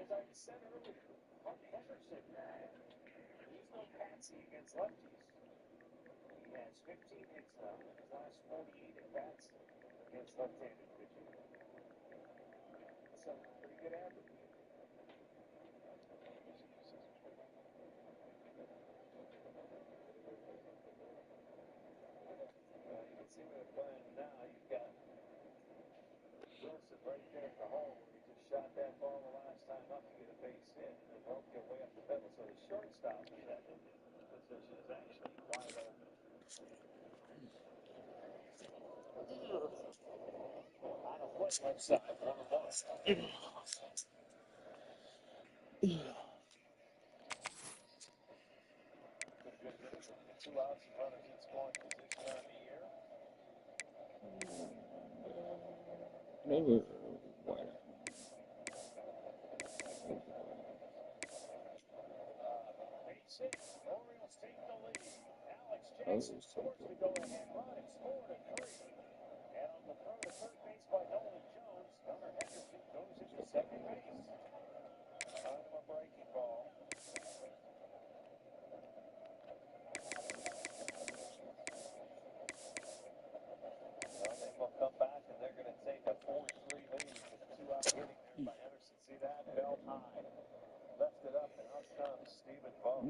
as I said earlier, Mark Henderson, he's no patsy against lefties. He has 15 hits now in his last 48 at-bats against left-handed pitching. That's a pretty good average. You can see where they're playing now. You've got Wilson right there at the hole where he just shot that ball the last time up to get a base hit and then won't get way up the middle. So the shortstop in that position is actually wide open. On a foot left side, 1-1. 2 outs and runners in scoring position on the year. Maybe why not? Base hit. Orioles take the lead. Alex Jackson scores the go-ahead run. It's 4-3. And on the throw to third base by Nolan Jones, Gunnar Henderson goes into second base. Kind of a breaking ball. Well, they will come back and they're going to take a 4-3 lead with 2 out hitting there by Henderson. See that? Belt high. Left it up and out comes Stephen Vogt.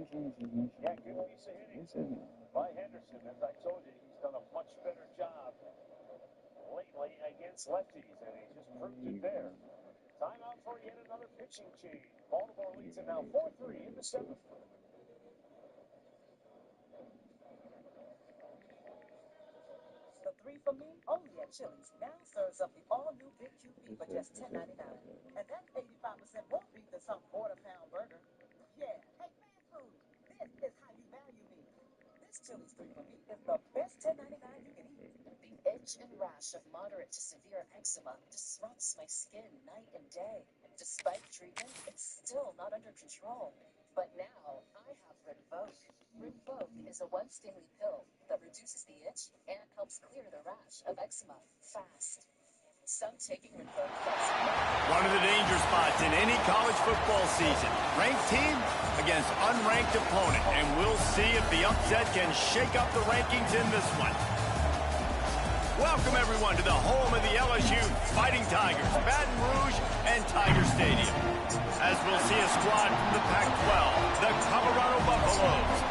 Yeah, good piece of hitting by Henderson. As I told you, he's done a much better job lately against lefties, and he just proved it there. Time out for yet another pitching change. Baltimore leads it now 4-3 in the 7th. The 3 for me, only at Chili's. Now serves up the all-new Big QP for just $10.99. And that's 85% more beef than some quarter-pound burger. Yeah, hey, fast food, this is how you value me. This Chili's 3 for me is the best $10.99 you can eat. The itch and rash of moderate to severe eczema disrupts my skin night and day. Despite treatment, it's still not under control. But now I have Rinvoq. Rinvoq is a once-daily pill that reduces the itch and helps clear the rash of eczema fast. Some taking Rinvoq fast. One of the danger spots in any college football season. Ranked team against unranked opponent. And we'll see if the upset can shake up the rankings in this one. Welcome, everyone, to the home of the LSU Fighting Tigers, Baton Rouge and Tiger Stadium. As we'll see a squad from the Pac-12, the Colorado Buffaloes,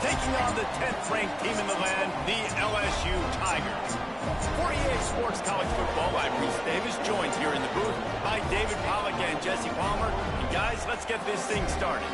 taking on the 10th-ranked team in the land, the LSU Tigers. For EA Sports College Football, I'm Reese Davis, joined here in the booth by David Pollack and Jesse Palmer. And guys, let's get this thing started.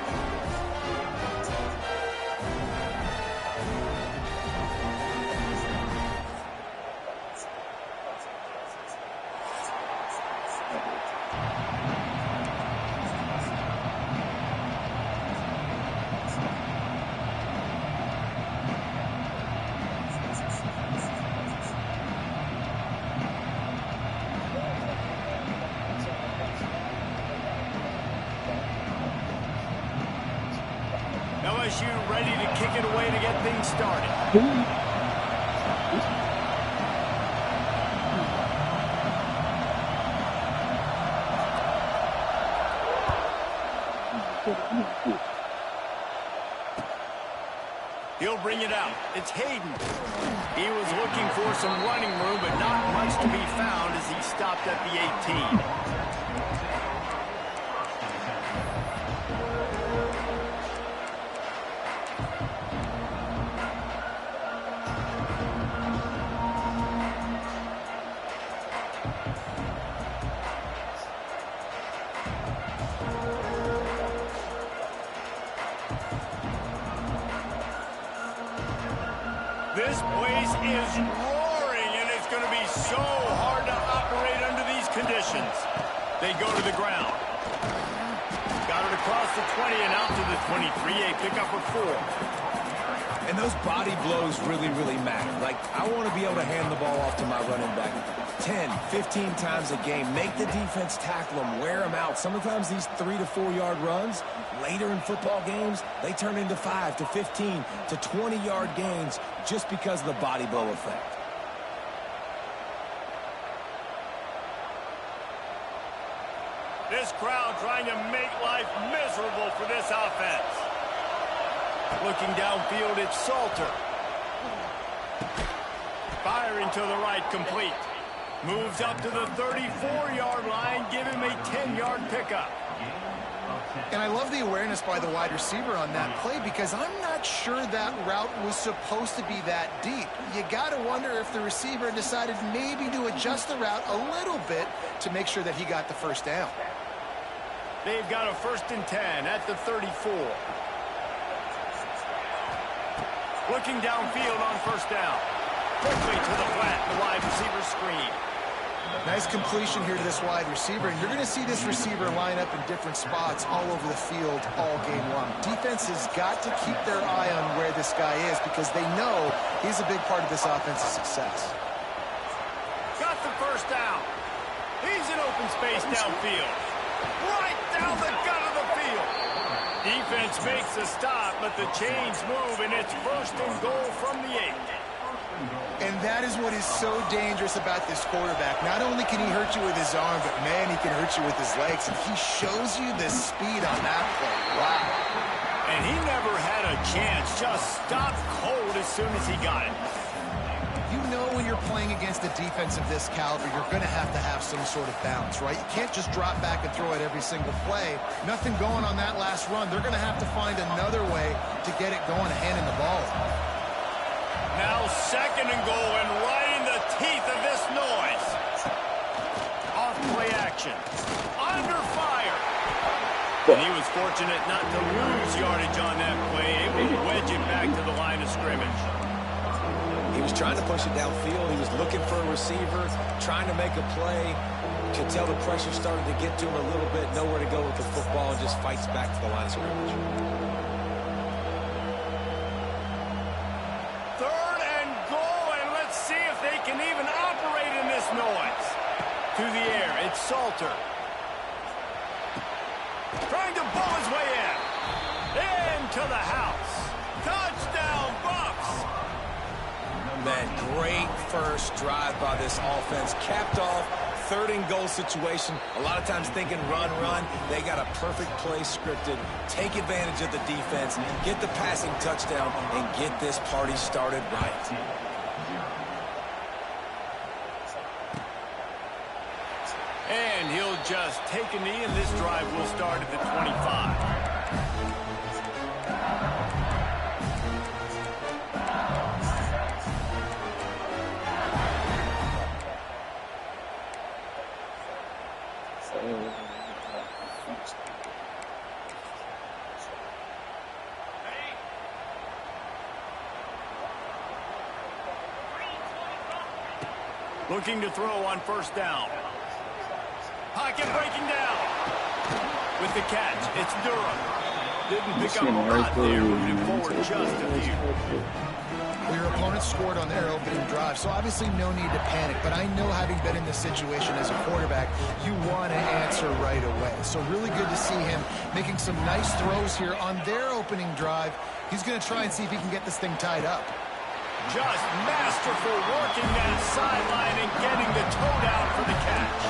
LSU ready to kick it away to get things started. He'll bring it out. It's Hayden. He was looking for some running room, but not much to be found as he stopped at the 18. This place is roaring, and it's going to be so hard to operate under these conditions. They go to the ground. Got it across the 20 and out to the 23. A pickup of 4. And those body blows really, really matter. Like, I want to be able to hand the ball off to my running back 10, 15 times a game. Make the defense tackle them, wear them out. Sometimes these 3 to 4 yard runs, later in football games, they turn into 5 to 15 to 20 yard gains just because of the body blow effect. This this crowd trying to make life miserable for this offense. Looking downfield, it's Salter. Firing to the right, complete. Moves up to the 34-yard line, give him a 10-yard pickup. And I love the awareness by the wide receiver on that play because I'm not sure that route was supposed to be that deep. You got to wonder if the receiver decided maybe to adjust the route a little bit to make sure that he got the first down. They've got a 1st and 10 at the 34. Looking downfield on 1st down. Quickly to the flat, the wide receiver screen. Nice completion here to this wide receiver, and you're going to see this receiver line up in different spots all over the field all game long. Defense has got to keep their eye on where this guy is because they know he's a big part of this offense's success. Got the 1st down. He's in open space downfield. Right down the gut of the field. Defense makes a stop, but the chains move, and it's 1st and goal from the 8. And that is what is so dangerous about this quarterback. Not only can he hurt you with his arm, but, man, he can hurt you with his legs. And he shows you the speed on that play. Wow. And he never had a chance. Just stopped cold as soon as he got it. You know when you're playing against a defense of this caliber, you're going to have some sort of balance, right? You can't just drop back and throw it every single play. Nothing going on that last run. They're going to have to find another way to get it going and handing the ball off. Now 2nd and goal, and right in the teeth of this noise. Off play action. Under fire. And he was fortunate not to lose yardage on that play, able to wedge it back to the line of scrimmage. He was trying to push it downfield. He was looking for a receiver, trying to make a play. Could tell the pressure started to get to him a little bit. Nowhere to go with the football, and just fights back to the line of scrimmage. 3rd and goal, and let's see if they can even operate in this noise. To the air, it's Salter. Trying to bull his way in. Into the house. Touchdown, Bucks. Man, great first drive by this offense. Capped off, 3rd and goal situation. A lot of times thinking run. They got a perfect play scripted. Take advantage of the defense, get the passing touchdown, and get this party started right. And he'll just take a knee, and this drive will start at the 25. Looking to throw on 1st down. Pocket breaking down. With the catch, it's Durham. Didn't pick up a lot there, moving forward just a few. Well, your opponent scored on their opening drive, so obviously no need to panic. But I know, having been in this situation as a quarterback, you want to answer right away. So really good to see him making some nice throws here on their opening drive. He's going to try and see if he can get this thing tied up. Just masterful working that sideline and getting the toe down for the catch.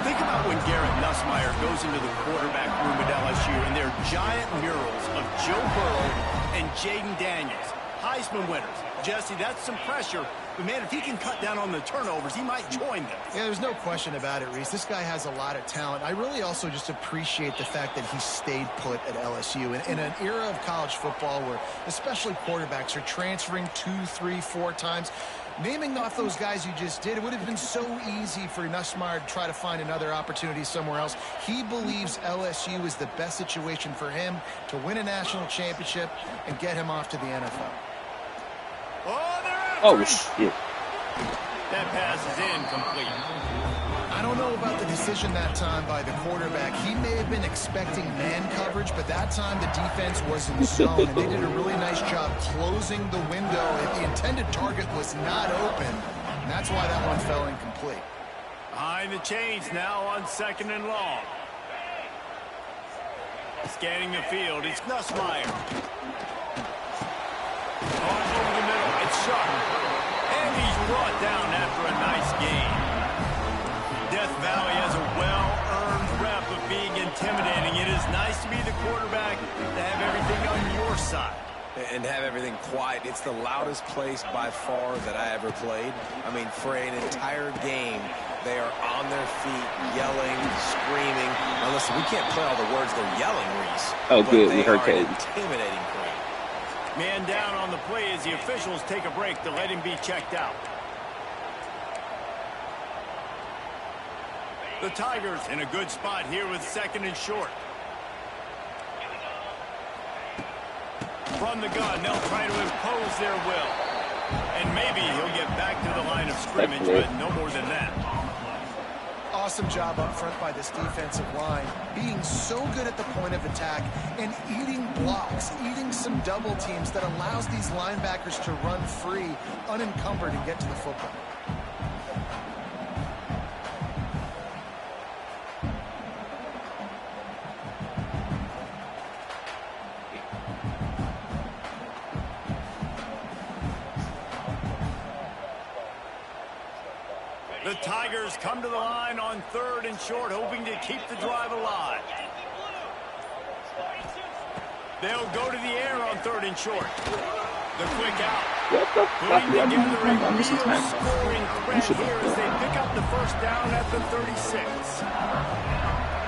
Think about when Garrett Nussmeier goes into the quarterback room at LSU and there are giant murals of Joe Burrow and Jaden Daniels, Heisman winners. Jesse, that's some pressure. But, man, if he can cut down on the turnovers, he might join them. Yeah, there's no question about it, Reese. This guy has a lot of talent. I really also just appreciate the fact that he stayed put at LSU. In an era of college football where especially quarterbacks are transferring 2, 3, 4 times, naming off those guys you just did, it would have been so easy for Nussmeier to try to find another opportunity somewhere else. He believes LSU is the best situation for him to win a national championship and get him off to the NFL. Oh, shit. That pass is incomplete. I don't know about the decision that time by the quarterback. He may have been expecting man coverage, but that time the defense was in zone, and they did a really nice job closing the window. The intended target was not open, and that's why that one fell incomplete. Behind the chains now on 2nd and long. Scanning the field, it's Nussmeier. On over the middle, it's Sharp. And he's brought down after a nice game. Death Valley has a well-earned rep of being and have everything quiet. It's the loudest place by far that I ever played. I mean, for an entire game, they are on their feet, yelling, screaming. Now, listen, we can't play all the words they're yelling, Reese. Oh, good. We heard an Cade. intimidating crowd. Man down on the play as the officials take a break to let him be checked out. The Tigers in a good spot here with 2nd and short. From the gun, they'll try to impose their will. And maybe he'll get back to the line of scrimmage, but no more than that. Awesome job up front by this defensive line, being so good at the point of attack and eating blocks, eating some double teams that allows these linebackers to run free, unencumbered, and get to the football. The Tigers come to the line on 3rd and short, hoping to keep the drive alive. They'll go to the air on 3rd and short. The quick out. Putting together a real scoring threat here as they pick up the first down at the 36.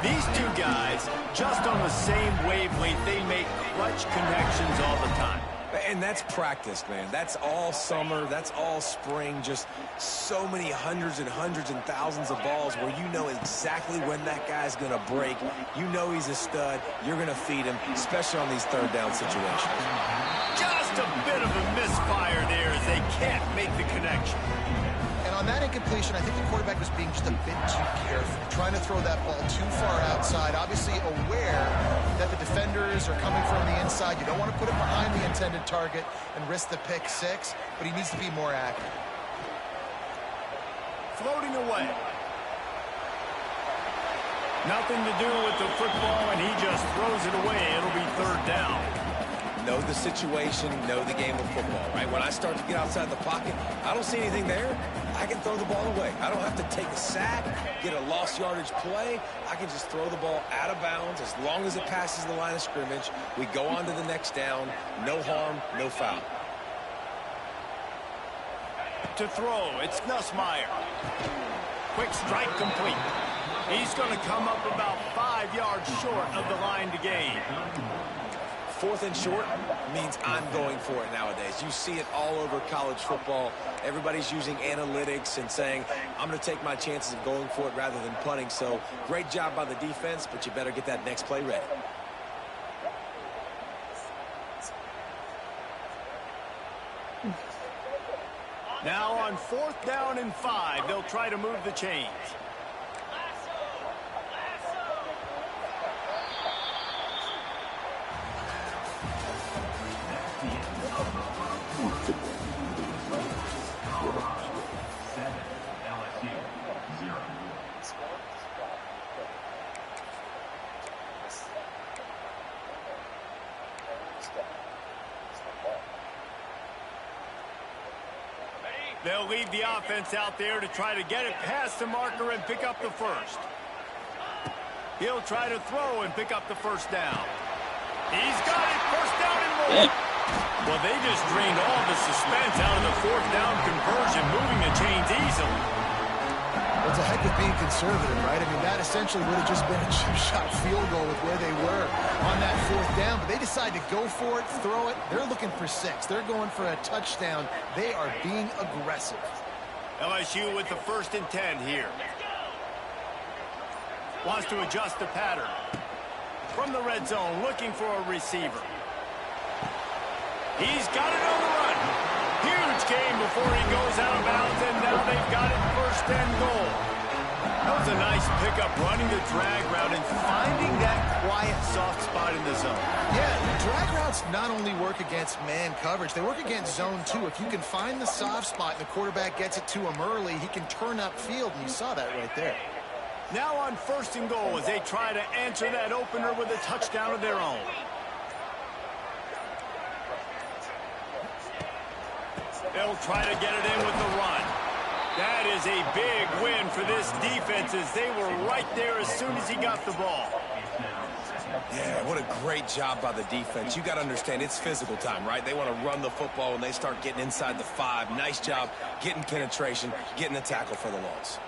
These two guys, just on the same wavelength, they make clutch connections all the time. And that's practice, man. That's all summer. That's all spring. Just so many hundreds and thousands of balls where you know exactly when that guy's going to break. You know he's a stud. You're going to feed him, especially on these 3rd down situations. Just a bit of a misfire there as they can't make the connection. And on that incompletion, I think the quarterback was being just a bit too careful, trying to throw that ball too far outside, obviously aware that the defenders are coming from the inside. You don't want to put it behind the intended target and risk the pick 6, but he needs to be more accurate. Floating away. Nothing to do with the football, and he just throws it away. It'll be 3rd down. Know the situation, know the game of football, right? When I start to get outside the pocket, I don't see anything there. I can throw the ball away. I don't have to take a sack, get a lost yardage play. I can just throw the ball out of bounds as long as it passes the line of scrimmage. We go on to the next down. No harm, no foul. To throw, it's Nussmeier. Quick strike complete. He's going to come up about 5 yards short of the line to gain. 4th and short means I'm going for it nowadays. You see it all over college football. Everybody's using analytics and saying, I'm going to take my chances of going for it rather than punting. So great job by the defense, but you better get that next play ready. Now on 4th down and 5, they'll try to move the chains. They'll leave the offense out there to try to get it past the marker and pick up the first. He'll try to throw and pick up the first down. He's got it, 1st down and more. Well, they just drained all the suspense out of the 4th down conversion, moving the chains easily. It's a heck of being conservative, right? I mean, that essentially would have just been a chip-shot field goal with where they were on that 4th down. But they decide to go for it, throw it. They're looking for 6. They're going for a touchdown. They are being aggressive. LSU with the 1st and 10 here. Wants to adjust the pattern. From the red zone, looking for a receiver. He's got it on the run. Huge game before he goes out of bounds, and now they've got it 1st and goal. That was a nice pickup, running the drag route and finding that quiet, soft spot in the zone. Yeah, drag routes not only work against man coverage, they work against zone too. If you can find the soft spot and the quarterback gets it to him early, he can turn upfield, and you saw that right there. Now on 1st and goal as they try to answer that opener with a touchdown of their own. They'll try to get it in with the run. That is a big win for this defense as they were right there as soon as he got the ball. Yeah, what a great job by the defense. You got to understand, it's physical time, right? They want to run the football when they start getting inside the 5. Nice job getting penetration, getting the tackle for the loss.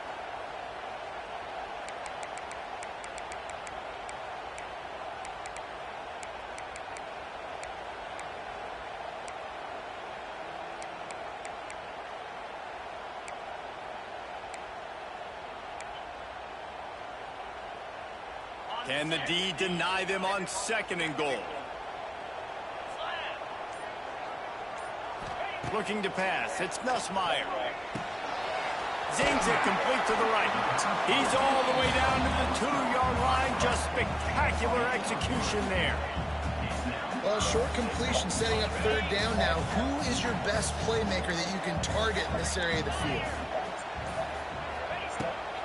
Can the D deny them on 2nd and goal? Looking to pass. It's Nussmeier. Zings it complete to the right. He's all the way down to the 2-yard line. Just spectacular execution there. Well, short completion setting up 3rd down now. Who is your best playmaker that you can target in this area of the field?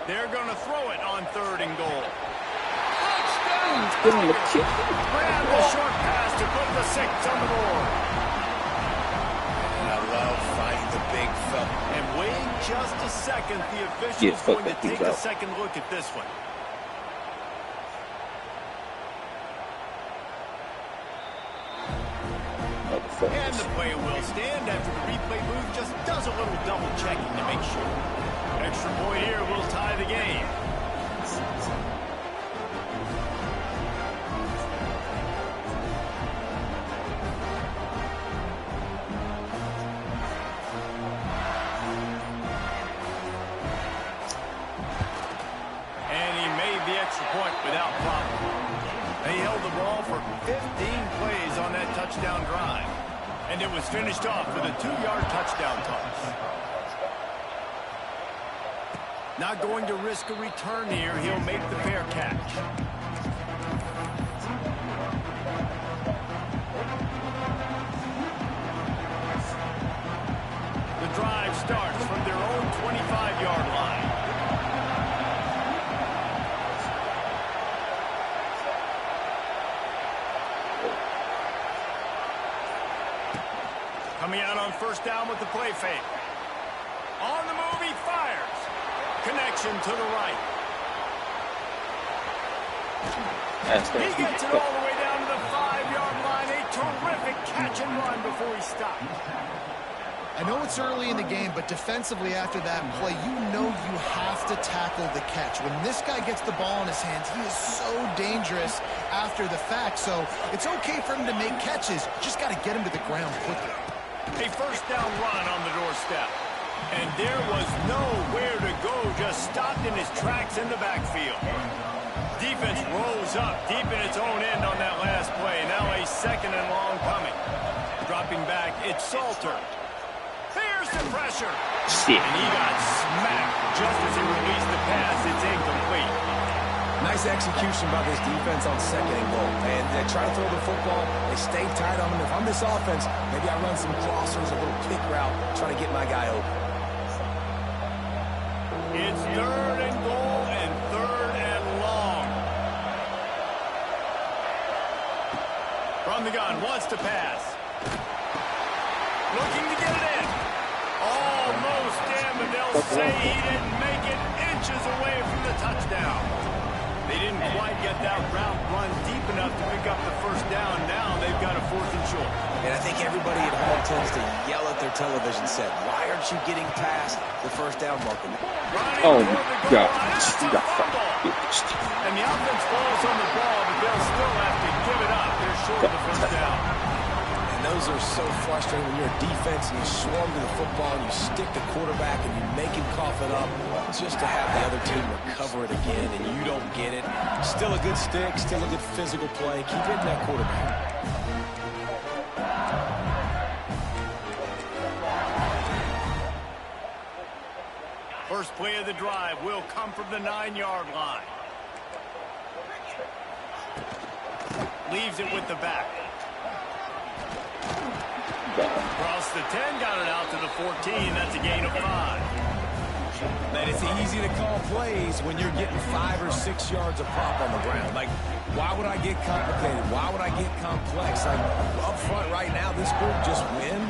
They're going to throw it on 3rd and goal. Give him the kick. Grab the short pass to put the 6 on the board. And I love finding the big fella. And wait just a second. The official's going to take a second look at this one. And the play will stand after the replay booth just does a little double checking to make sure. Extra point here will tie the game. Point without problem. They held the ball for 15 plays on that touchdown drive. And it was finished off with a 2-yard touchdown toss. Not going to risk a return here. He'll make the fair catch. The drive starts from their own 25-yard line. Coming out on 1st down with the play fake. On the move, he fires. Connection to the right. He gets it all the way down to the 5-yard line. A terrific catch and run before he stopped. I know it's early in the game, but defensively after that play, you know you have to tackle the catch. When this guy gets the ball in his hands, he is so dangerous after the fact. So it's okay for him to make catches. Just got to get him to the ground quickly. A 1st down run on the doorstep. And there was nowhere to go, just stopped in his tracks in the backfield. Defense rose up deep in its own end on that last play. Now a 2nd and long coming. Dropping back, it's Salter. There's the pressure. And he got smacked just as he released the pass. It's incomplete. Nice execution by this defense on 2nd and goal. And they try to throw the football. They stay tight on him. If I'm this offense, maybe I run some crossers, a little pick route, try to get my guy open. It's 3rd and goal and 3rd and long. From the gun, wants to pass. Looking to get it in. Almost in, but they'll say he didn't make it inches away from the touchdown. They didn't quite get that route run deep enough to pick up the 1st down. Now they've got a 4th and short. And I think everybody at home tends to yell at their television set, why aren't you getting past the 1st down marker? Oh my God. And the offense falls on the ball, but they'll still have to give it up. They're short of the 1st down. And those are so frustrating when you're a defense and you swarm to the football and you stick the quarterback and you make him cough it up just to have the other team recover it again and you don't get it. Still a good stick, still a good physical play. Keep hitting that quarterback. First play of the drive will come from the 9-yard line. Leaves it with the back. Across the 10, got it out to the 14. That's a gain of 5. Man, it's easy to call plays when you're getting 5 or 6 yards of pop on the ground. Like, why would I get complicated? Why would I get complex? Like, up front right now, this group just win,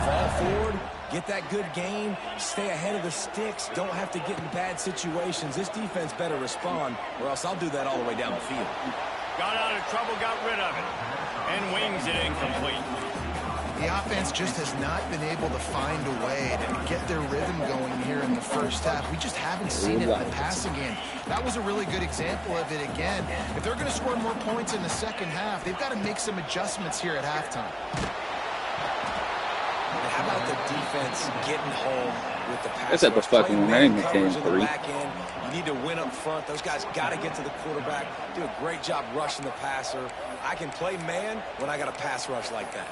fall forward, get that good gain, stay ahead of the sticks, don't have to get in bad situations. This defense better respond, or else I'll do that all the way down the field. Got out of trouble, got rid of it, and wings it incomplete. The offense just has not been able to find a way to get their rhythm going here in the first half. We just haven't seen it in the passing game. That was a really good example of it again. If they're going to score more points in the second half, they've got to make some adjustments here at halftime. How about the defense getting home with the pass? That's at the fucking name game, You need to win up front. Those guys got to get to the quarterback. Do a great job rushing the passer. I can play man when I got a pass rush like that.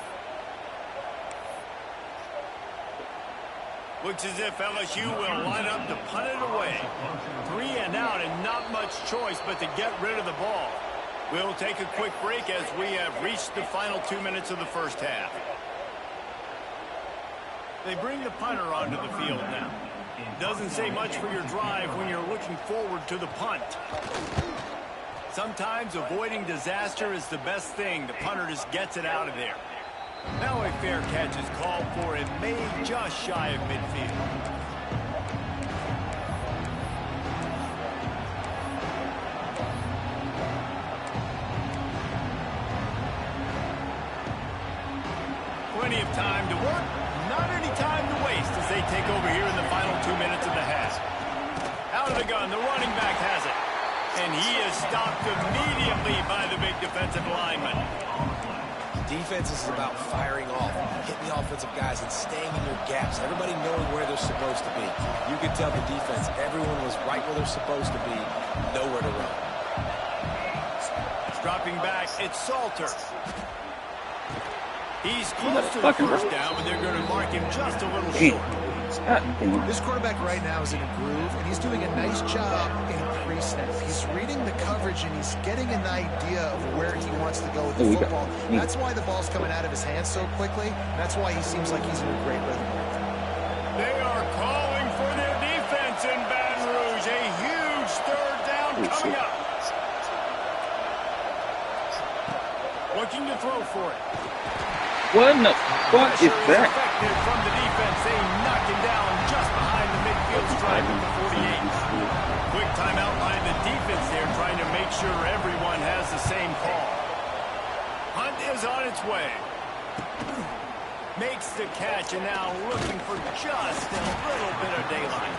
Looks as if LSU will line up to punt it away. 3 and out and not much choice but to get rid of the ball. We'll take a quick break as we have reached the final 2 minutes of the first half. They bring the punter onto the field now. Doesn't say much for your drive when you're looking forward to the punt. Sometimes avoiding disaster is the best thing. The punter just gets it out of there. Now a fair catch is called for and made just shy of midfield. Plenty of time to work, not any time to waste as they take over here in the final 2 minutes of the half. Out of the gun, the running back has it. And he is stopped immediately by the big defensive lineman. Defense is about firing off, hitting the offensive guys, and staying in your gaps. Everybody knowing where they're supposed to be. You can tell the defense, everyone was right where they're supposed to be, nowhere to run. Dropping back, it's Salter. He's close to the first down, but they're going to mark him just a little short. This quarterback right now is in a groove, and he's doing a nice job in pre-snap. He's reading the coverage, and he's getting an idea of where he wants to go with the football. That's why the ball's coming out of his hands so quickly. That's why he seems like he's in a great rhythm. They are calling for their defense in Baton Rouge. A huge third down coming up. Looking to throw for it. What in the fuck is that? Effective from the defense. They knock him down just behind the midfield stripe at the 48. Quick timeout by the defense there, trying to make sure everyone has the same call. Hunt is on its way. Makes the catch and now looking for just a little bit of daylight.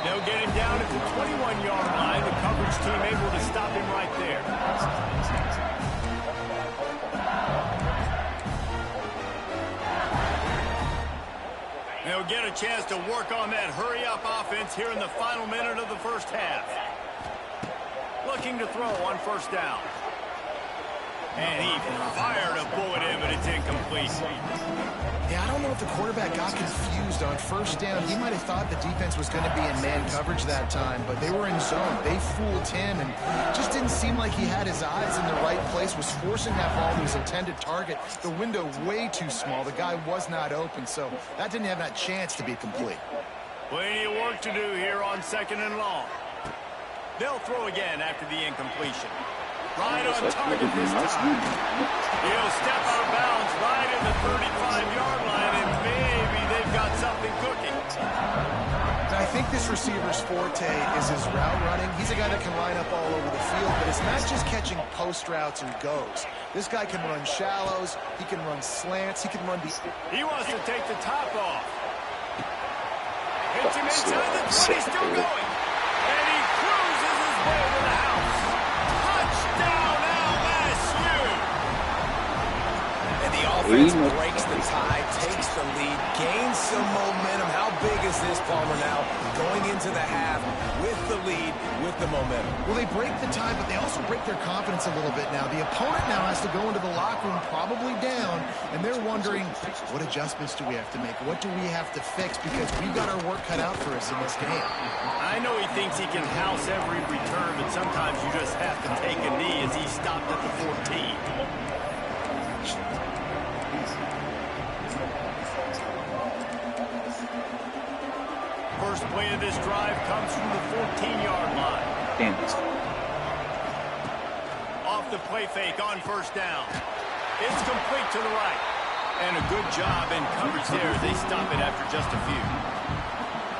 They'll get him down at the 21-yard line. The coverage team able to stop him right there. They'll get a chance to work on that hurry-up offense here in the final minute of the first half. Looking to throw on first down. And he fired a bullet in, but it's incomplete. Yeah, I don't know if the quarterback got confused on first down. He might have thought the defense was going to be in man coverage that time, but they were in zone. They fooled him, and just didn't seem like he had his eyes in the right place, was forcing that ball to his intended target. The window way too small. The guy was not open, so that didn't have that chance to be complete. Plenty of work to do here on second and long. They'll throw again after the incompletion. Right on target this time. He'll step out of bounds right in the 35-yard line, and maybe they've got something cooking. I think this receiver's forte is his route running. He's a guy that can line up all over the field, but it's not just catching post routes and goes. This guy can run shallows. He can run slants. He can run the... He wants to take the top off. Hits him inside the 20, still going. And he cruises his way to the house. Touchdown, LSU! And the offense breaks the tie, takes the lead, gains some momentum. How big is this, Palmer, now? Going into the half with the lead, with the momentum. Well, they break the tie, but they also break their confidence a little bit now. The opponent now has to go into the locker room probably down, and they're wondering, what adjustments do we have to make? What do we have to fix? Because we've got our work cut out for us in this game. I know he thinks he can house every return, but sometimes you just have to take a knee as he stopped at the 14. First play of this drive comes from the 14-yard line. Damn it. Off the play fake on first down. It's complete to the right. And a good job in coverage there as they stop it after just a few.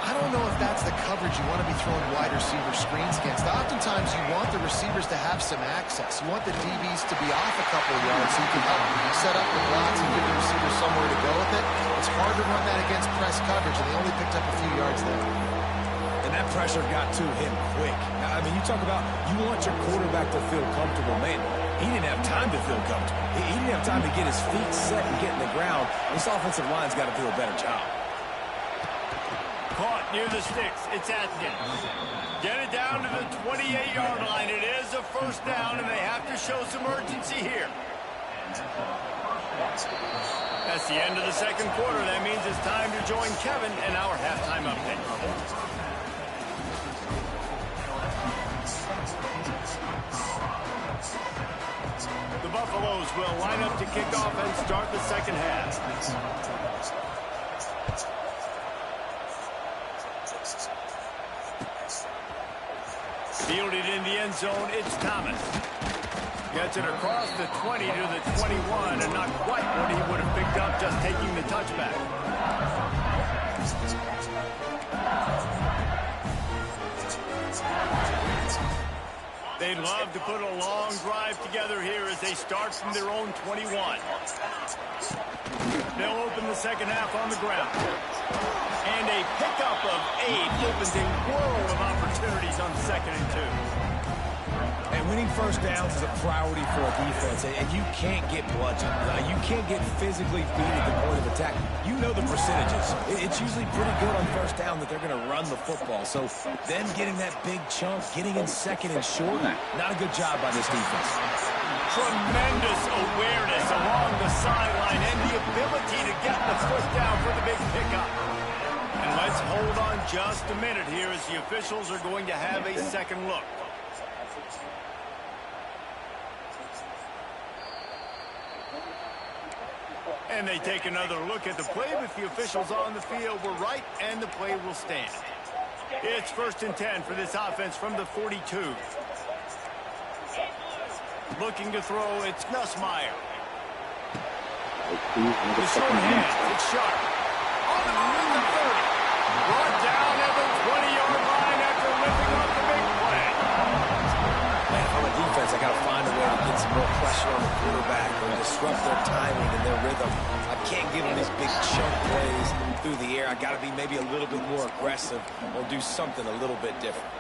I I don't know if that's the coverage you want to be throwing wide receiver screens against. Oftentimes, you want the receivers to have some access. You want the DBs to be off a couple of yards so you can help set up the blocks and give the receivers somewhere to go with it. It's hard to run that against press coverage, and they only picked up a few yards there. And that pressure got to him quick. I mean, you talk about you want your quarterback to feel comfortable. Man, he didn't have time to feel comfortable. He didn't have time to get his feet set and get in the ground. This offensive line's got to do a better job. Caught near the sticks. It's Atkins. Get it down to the 28-yard line. It is a first down, and they have to show some urgency here. That's the end of the second quarter. That means it's time to join Kevin in our halftime update. The Buffaloes will line up to kick off and start the second half. Fielded in the end zone, it's Thomas. Gets it across the 20 to the 21, and not quite what he would have picked up just taking the touchback. They'd love to put a long drive together here as they start from their own 21. They'll open the second half on the ground. And a pickup of 8 opens a world of opportunities on 2nd and 2. And winning first downs is a priority for a defense, and you can't get bludgeoned. You can't get physically beat at the point of attack. You know the percentages. It's usually pretty good on first down that they're going to run the football. So then getting that big chunk, getting in 2nd and short, not a good job by this defense. Tremendous awareness along the sideline and the ability to get the foot down for the big pickup. And let's hold on just a minute here as the officials are going to have a second look. And they take another look at the play, but the officials on the field were right, and the play will stand. It's 1st and 10 for this offense from the 42. Looking to throw, it's Nussmeier. The short hand, it's Sharp. On the move, the 30. Brought down at the 20-yard line after lifting up the big play. Man, on the defense, I got to find a way to get some more pressure on the quarterback or disrupt their timing and their rhythm. I can't give them these big chunk plays through the air. I got to be maybe a little bit more aggressive or do something a little bit different.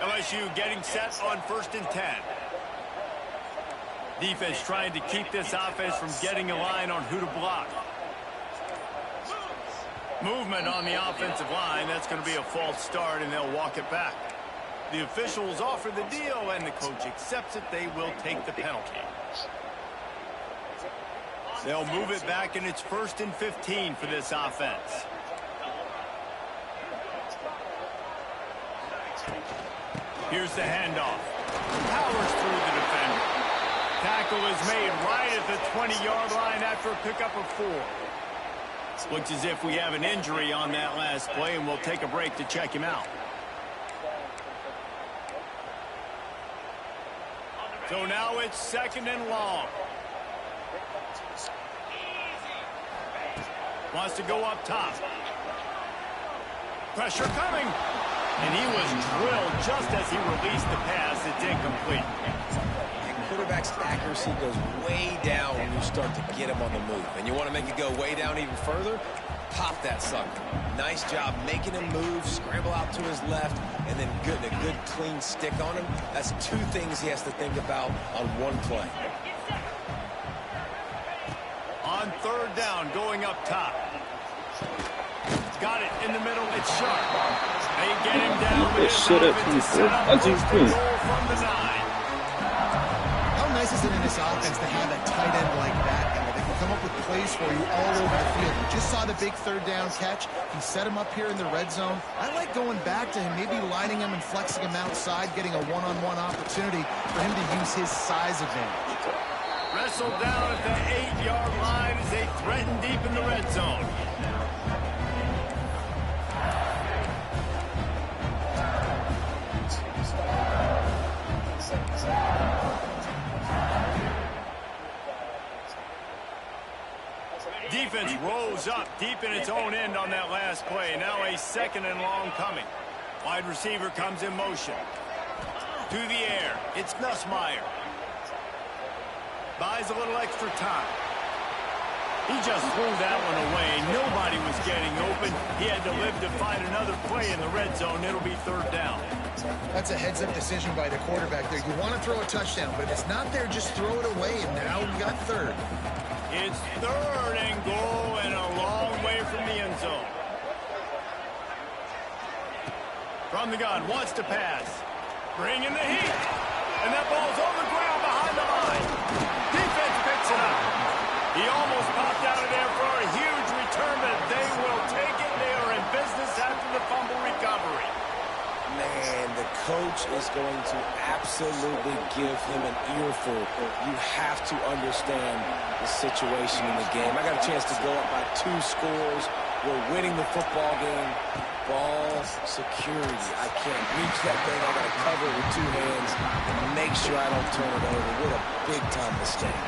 LSU getting set on 1st and 10. Defense trying to keep this offense from getting a line on who to block. Movement on the offensive line. That's going to be a false start, and they'll walk it back. The officials offer the deal, and the coach accepts it. They will take the penalty. They'll move it back, and it's 1st and 15 for this offense. Here's the handoff. Powers through the defender. Tackle is made right at the 20-yard line after a pickup of 4. Looks as if we have an injury on that last play, and we'll take a break to check him out. So now it's 2nd and long. Wants to go up top. Pressure coming. And he was drilled just as he released the pass. It's incomplete. Quarterback's accuracy goes way down when you start to get him on the move. And you want to make it go way down even further? Pop that sucker. Nice job making him move, scramble out to his left, and then getting a good clean stick on him. That's 2 things he has to think about on one play. On 3rd down, going up top. Got it in the middle. It's Sharp. They get him down. From the 9. Nice is it in this offense to have a tight end like that guy that can come up with plays for you all over the field. You just saw the big 3rd down catch. He set him up here in the red zone. I like going back to him, maybe lining him and flexing him outside, getting a one-on-one opportunity for him to use his size advantage. Wrestled down at the 8-yard line as they threaten deep in the red zone. defense rose up deep in its own end on that last play. Now a 2nd and long coming. Wide receiver comes in motion. To the air. It's Nussmeier. Buys a little extra time. He just threw that one away. Nobody was getting open. He had to live to find another play in the red zone. It'll be 3rd down. That's a heads-up decision by the quarterback there. You want to throw a touchdown, but if it's not there, just throw it away, and now we got 3rd. It's 3rd and goal and a long way from the end zone. From the gun, wants to pass. Bringing the heat. And that ball's on the ground behind the line. Defense picks it up. He almost popped out of there for a huge return, but they will take it. They are in business after the fumble recovery. Man, the coach is going to absolutely give him an earful. You have to understand the situation in the game. I got a chance to go up by 2 scores. We're winning the football game. Ball security. I can't reach that thing. I got to cover it with 2 hands and make sure I don't turn it over. What a big-time mistake.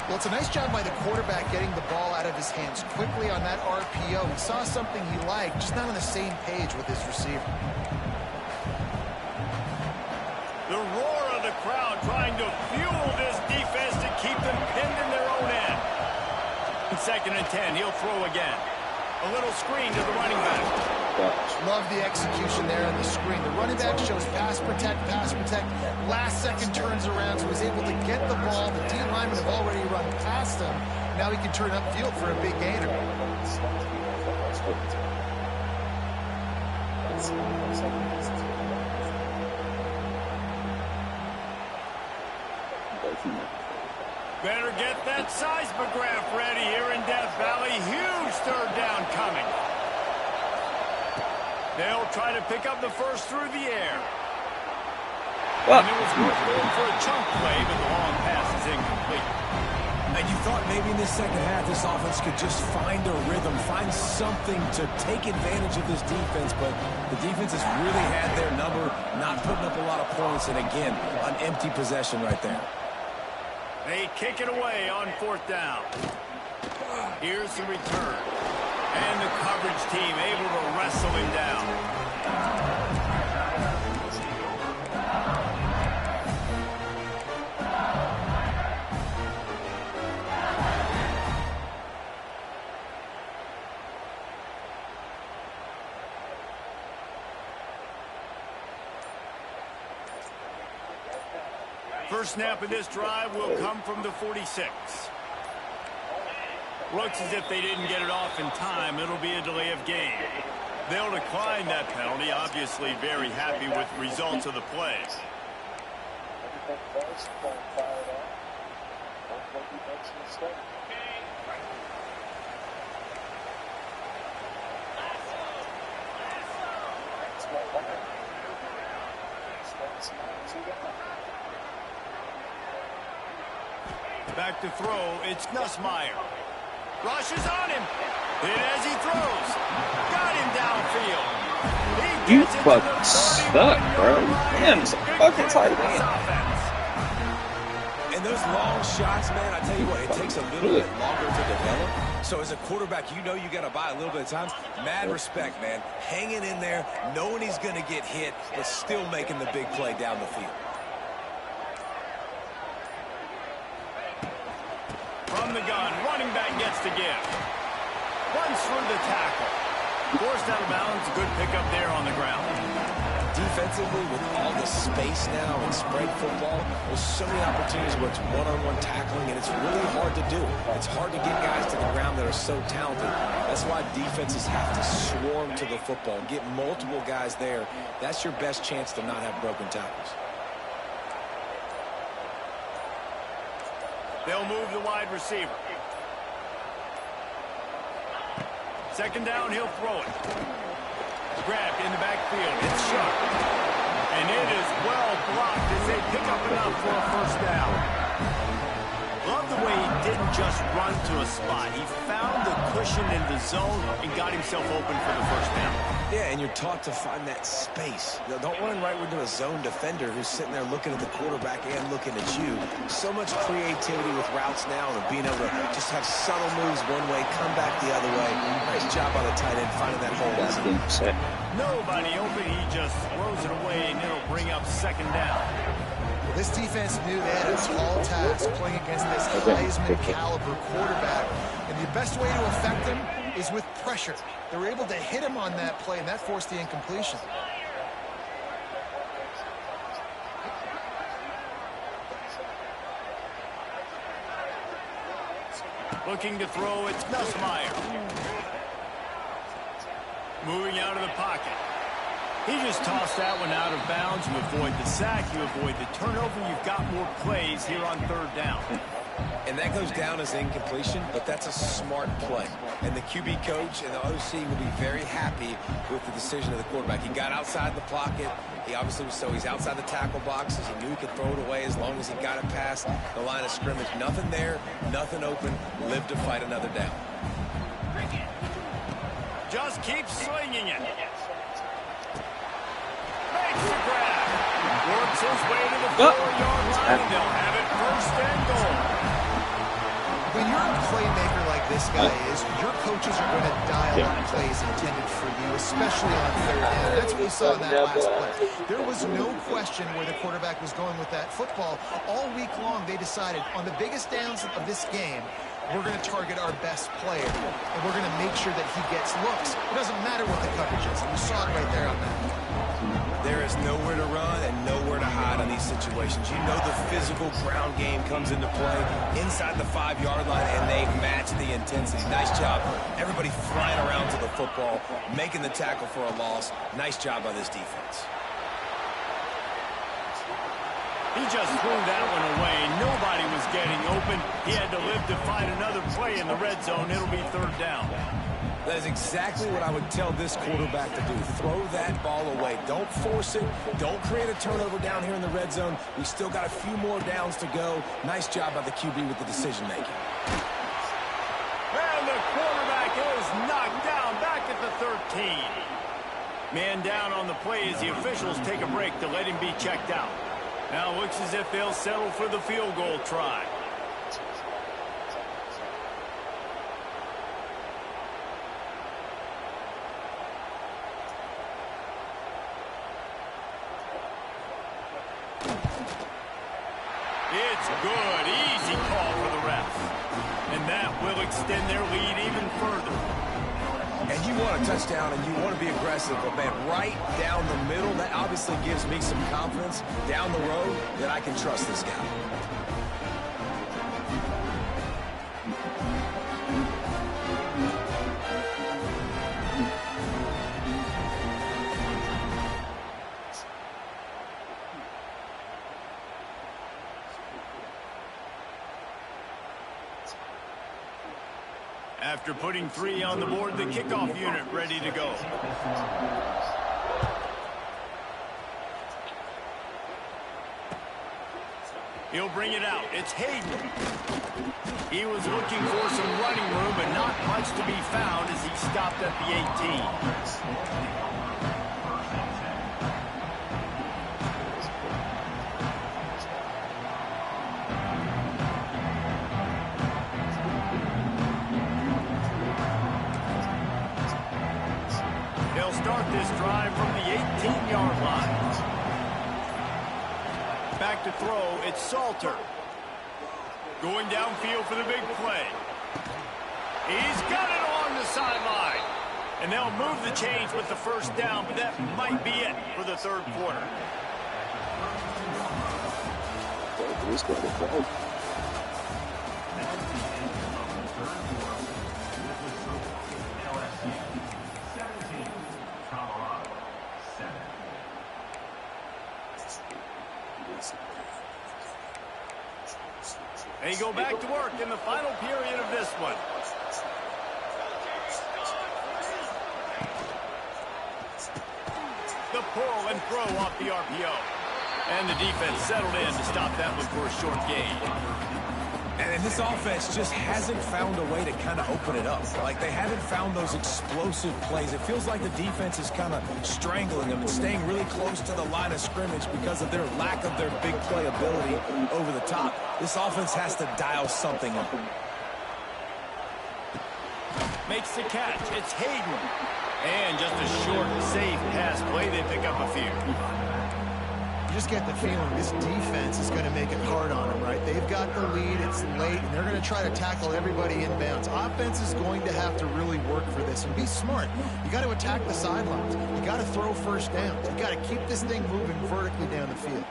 Well, it's a nice job by the quarterback getting the ball out of his hands quickly on that RPO. He saw something he liked, just not on the same page with his receiver. The roar of the crowd trying to fuel this defense to keep them pinned in their own end. 2nd and 10. He'll throw again. A little screen to the running back. Love the execution there on the screen. The running back shows pass protect, pass protect. Last second turns around, so he's able to get the ball. The D linemen have already run past him. Now he can turn upfield for a big gainer. Better get that seismograph ready here in Death Valley. Huge 3rd down coming. They'll try to pick up the first through the air. And it was worth going for a chunk play, but the long pass is incomplete. And you thought maybe in this 2nd half this offense could just find a rhythm, find something to take advantage of this defense, but the defense has really had their number, not putting up a lot of points, and again, an empty possession right there. They kick it away on 4th down. Here's the return. And the coverage team able to wrestle him down. First snap of this drive will come from the 46. Looks as if they didn't get it off in time. It'll be a delay of game. They'll decline that penalty. Obviously very happy with the results of the play. Back to throw, it's Nussmeier. Rushes on him. Hit as he throws. Got him downfield. You fucking suck, bro. Man, it's a fucking tight end. And those long shots, man, I tell you what, it takes a little bit longer to develop. So as a quarterback, you know you got to buy a little bit of time. Mad respect, man. Hanging in there, knowing he's going to get hit, but still making the big play down the field. From the gun, running back gets the give. Runs through the tackle. Forced out of bounds, good pickup there on the ground. Defensively, with all the space now and spread football, there's so many opportunities where it's one-on-one tackling, and it's really hard to do. It's hard to get guys to the ground that are so talented. That's why defenses have to swarm to the football and get multiple guys there. That's your best chance to not have broken tackles. They'll move the wide receiver. Second down, he'll throw it. Grabbed in the backfield. It's shot. And it is well blocked as they pick up enough for a first down. Love the way he didn't just run to a spot. He found the cushion in the zone and got himself open for the first down. Yeah, and you're taught to find that space. You know, don't run right into a zone defender who's sitting there looking at the quarterback and looking at you. So much creativity with routes now and being able to just have subtle moves one way, come back the other way. Nice job on the tight end finding that hole. Nobody open. He just throws it away, and it'll bring up second down. Well, this defense knew they had a tall task playing against this Heisman caliber quarterback, and the best way to affect him is with pressure. They were able to hit him on that play, and that forced the incompletion. Looking to throw, it's Nussmeier. Moving out of the pocket. He just tossed that one out of bounds. You avoid the sack, you avoid the turnover. You've got more plays here on third down. And that goes down as incompletion, but that's a smart play. And the QB coach and the OC will be very happy with the decision of the quarterback. He got outside the pocket. He obviously was, so he's outside the tackle boxes. He knew he could throw it away as long as he got it past the line of scrimmage. Nothing there, nothing open. Live to fight another down. Just keep slinging it. Makes the grab. Works his way to the 4-yard line. They'll have it first and goal. When you're a playmaker like this guy is, your coaches are going to dial up plays intended for you, especially on third down. That's what we saw in that last play. There was no question where the quarterback was going with that football. All week long, they decided on the biggest downs of this game, we're going to target our best player, and we're going to make sure that he gets looks. It doesn't matter what the coverage is. You saw it right there on that. There is nowhere to run and nowhere to hide on these situations. You know the physical ground game comes into play inside the 5-yard line, and they match the intensity. Nice job. Everybody flying around to the football, making the tackle for a loss. Nice job by this defense. He just threw that one away. Nobody was getting open. He had to live to find another play in the red zone. It'll be third down. That is exactly what I would tell this quarterback to do. Throw that ball away. Don't force it. Don't create a turnover down here in the red zone. We still got a few more downs to go. Nice job by the QB with the decision-making. And the quarterback is knocked down back at the 13. Man down on the play as the officials take a break to let him be checked out. Now it looks as if they'll settle for the field goal try. It's good. Easy call for the refs. And that will extend their lead even further. And you want a touchdown and you want to be aggressive, but man, right down the middle, that obviously gives me some confidence down the road that I can trust this guy. After putting 3 on the board, the kickoff unit ready to go. He'll bring it out. It's Hayden. He was looking for some running room, but not much to be found as he stopped at the 18. Start this drive from the 18-yard line. Back to throw, it's Salter. Going downfield for the big play. He's got it along the sideline. And they'll move the chains with the first down, but that might be it for the third quarter. They go back to work in the final period of this one. The pull and throw off the RPO. And the defense settled in to stop that one for a short gain. And this offense just hasn't found a way to kind of open it up. Like, they haven't found those explosive plays. It feels like the defense is kind of strangling them and staying really close to the line of scrimmage because of their lack of their big play ability over the top. This offense has to dial something up. Makes the catch. It's Hayden. And just a short, safe pass play. They pick up a few. You just get the feeling this defense is going to make it hard on them, right? They've got the lead. It's late, and they're going to try to tackle everybody inbounds. Offense is going to have to really work for this and be smart. You got to attack the sidelines. You got to throw first downs. You got to keep this thing moving vertically down the field.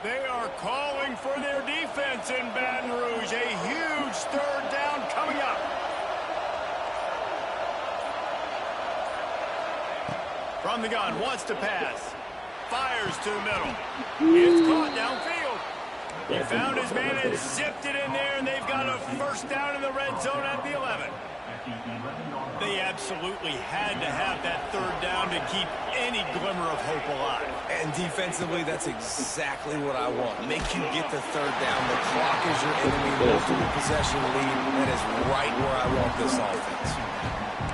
They are calling for their defense in Baton Rouge. A huge third down coming up. From the gun, wants to pass. Fires to the middle. It's caught downfield. He found his man and zipped it in there, and they've got a first down in the red zone at the 11. They absolutely had to have that third down to keep any glimmer of hope alive. And defensively, that's exactly what I want. Make you get the third down. The clock is your enemy. Multiple possession lead. That is right where I want this offense.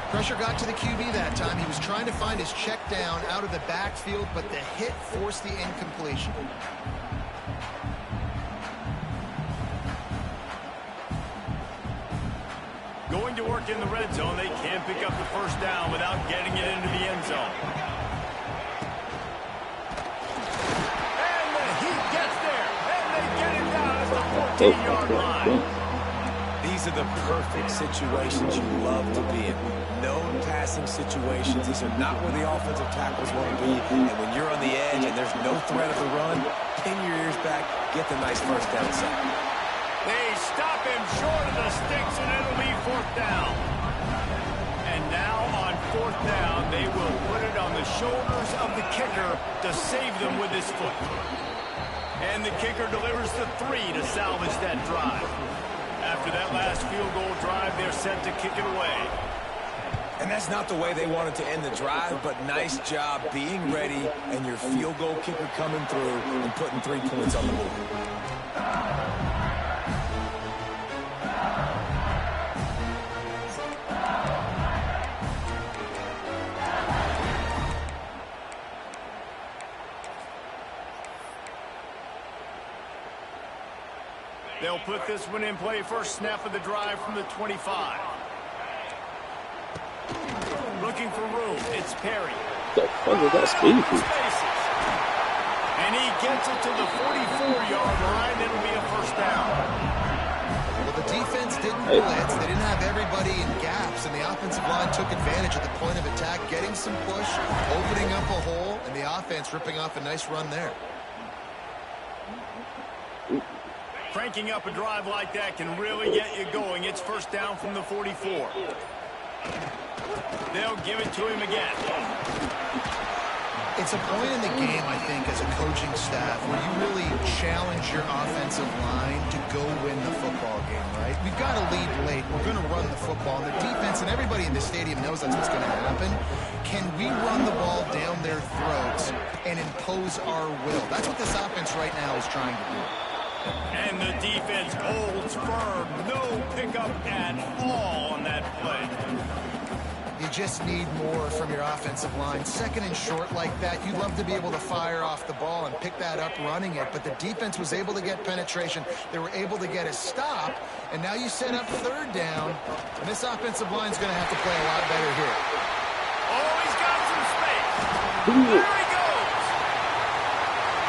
Pressure got to the QB that time. He was trying to find his check down out of the backfield, but the hit forced the incompletion. Going to work in the red zone. They can't pick up the first down without getting it into the end zone. And the heat gets there. And they get it down at the 14-yard line. These are the perfect situations you love to be in. Known passing situations. These are not where the offensive tackles want to be. And when you're on the edge and there's no threat of the run, pin your ears back, get the nice first down sack. They stop him short of the sticks, and it'll be fourth down. And now on fourth down, they will put it on the shoulders of the kicker to save them with his foot. And the kicker delivers the 3 to salvage that drive. After that last field goal drive, they're set to kick it away. And that's not the way they wanted to end the drive, but nice job being ready and your field goal kicker coming through and putting 3 points on the board. They'll put this one in play. First snap of the drive from the 25. Looking for room. It's Perry. The fuck is that speed? And he gets it to the 44-yard line. It'll be a first down. Well, the defense didn't blitz. They didn't have everybody in gaps, and the offensive line took advantage at the point of attack, getting some push, opening up a hole, and the offense ripping off a nice run there. Cranking up a drive like that can really get you going. It's first down from the 44. They'll give it to him again. It's a point in the game, I think, as a coaching staff where you really challenge your offensive line to go win the football game, right? We've got to lead late. We're going to run the football. And the defense and everybody in the stadium knows that's what's going to happen. Can we run the ball down their throats and impose our will? That's what this offense right now is trying to do. And the defense holds firm. No pickup at all on that play. You just need more from your offensive line. Second and short like that, you'd love to be able to fire off the ball and pick that up running it, but the defense was able to get penetration. They were able to get a stop, and now you set up third down, and this offensive line's going to have to play a lot better here. Oh, he's got some space. There he goes.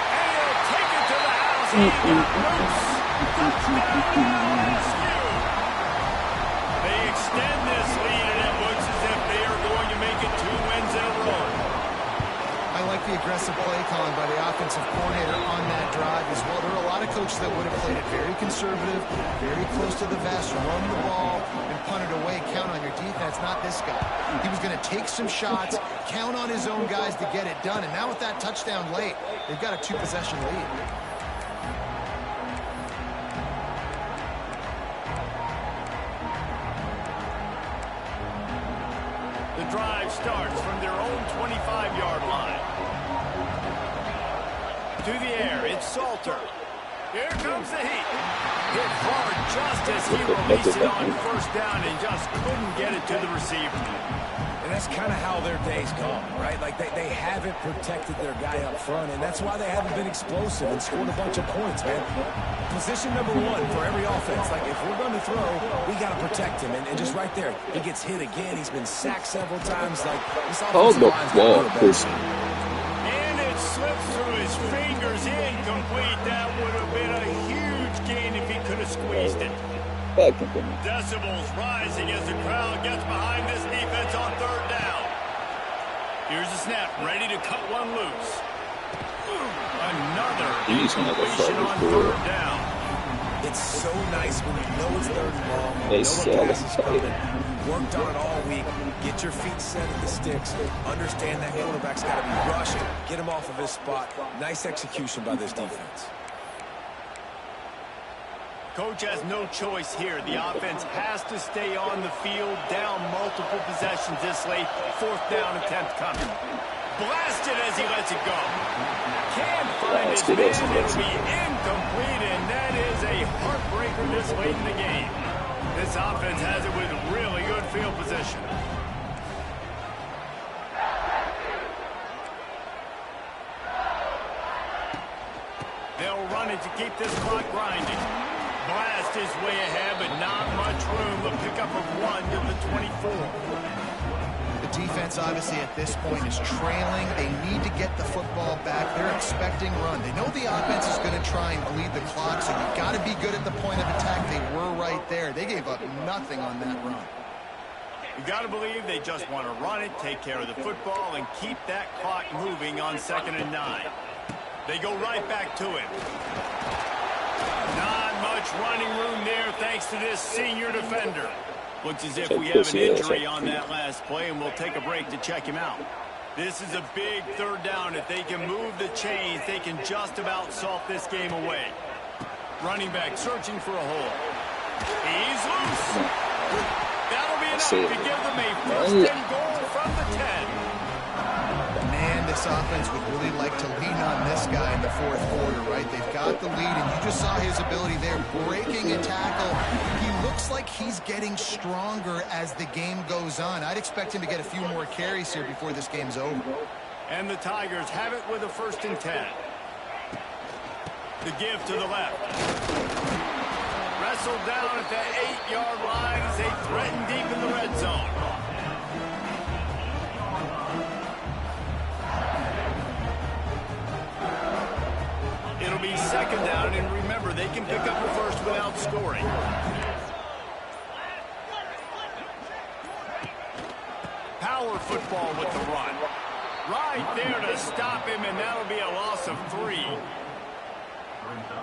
And he'll take it to the house. He got loose. Touchdown, LSU. They extend this lead, and it looks as if they are going to make it 2 wins in a row. I like the aggressive play calling by the offensive coordinator on that drive as well. There are a lot of coaches that would have played it very conservative, very close to the vest, run the ball, and punt it away. Count on your defense, not this guy. He was going to take some shots, count on his own guys to get it done, and now with that touchdown late, they've got a 2-possession lead. The drive starts from their own 25-yard line. To the air, it's Salter. Here comes the heat. Hit hard just as he released it on first down and just couldn't get it to the receiver. And that's kind of how their day's gone, right? Like they haven't protected their guy up front, and that's why they haven't been explosive and scored a bunch of points, man. Position number one for every offense. Like, if we're going to throw, we got to protect him. And just right there, he gets hit again. He's been sacked several times. Like, this offensive line's got to be better. And it slips through his fingers, incomplete. That would have been a huge gain if he could have squeezed it. Decibels rising as the crowd gets behind this defense on third down. Here's the snap, ready to cut one loose. Another incompletion on third down. It's so nice when you know it's third and long. You know what pass is coming. You worked on it all week. Get your feet set at the sticks. Understand that quarterback's got to be rushed. Get him off of his spot. Nice execution by this defense. Coach has no choice here. The offense has to stay on the field, down multiple possessions this late. Fourth down attempt coming. Blasted as he lets it go. Can't find his man. It'll be incomplete, and that is a heartbreaker this late in the game. This offense has it with really good field position. They'll run it to keep this clock grinding. Blast is way ahead, but not much room. The pickup of 1 to the 24. The defense, obviously, at this point is trailing. They need to get the football back. They're expecting run. They know the offense is going to try and bleed the clock, so you've got to be good at the point of attack. They were right there. They gave up nothing on that run. You got to believe they just want to run it, take care of the football, and keep that clock moving on 2nd and 9. They go right back to it. Not much running room there thanks to this senior defender. Looks as if we have an injury on that last play, and we'll take a break to check him out. This is a big third down. If they can move the chains, they can just about salt this game away. Running back searching for a hole. He's loose. That'll be enough to give them a first and goal from the 10. Man, this offense would really like to lean on this guy in the fourth quarter, right? They've got the lead, and you just saw his ability there, breaking a tackle. He looks like he's getting stronger as the game goes on. I'd expect him to get a few more carries here before this game's over. And the Tigers have it with a 1st and 10. The give to the left. Wrestled down at the 8-yard line as they threaten deep in the red zone. It'll be 2nd down, and remember, they can pick up a first without scoring. Power football with the run. Right there to stop him, and that'll be a loss of 3.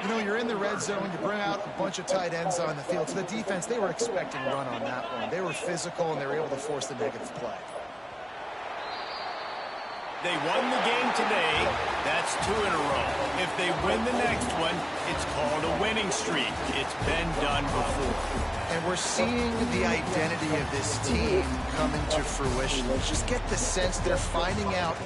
You know, you're in the red zone, you bring out a bunch of tight ends on the field. So the defense, they were expecting run on that one. They were physical, and they were able to force the negative play. They won the game today. That's 2 in a row. If they win the next one, it's called a winning streak. It's been done before. And we're seeing the identity of this team come into fruition. Let's just get the sense they're finding out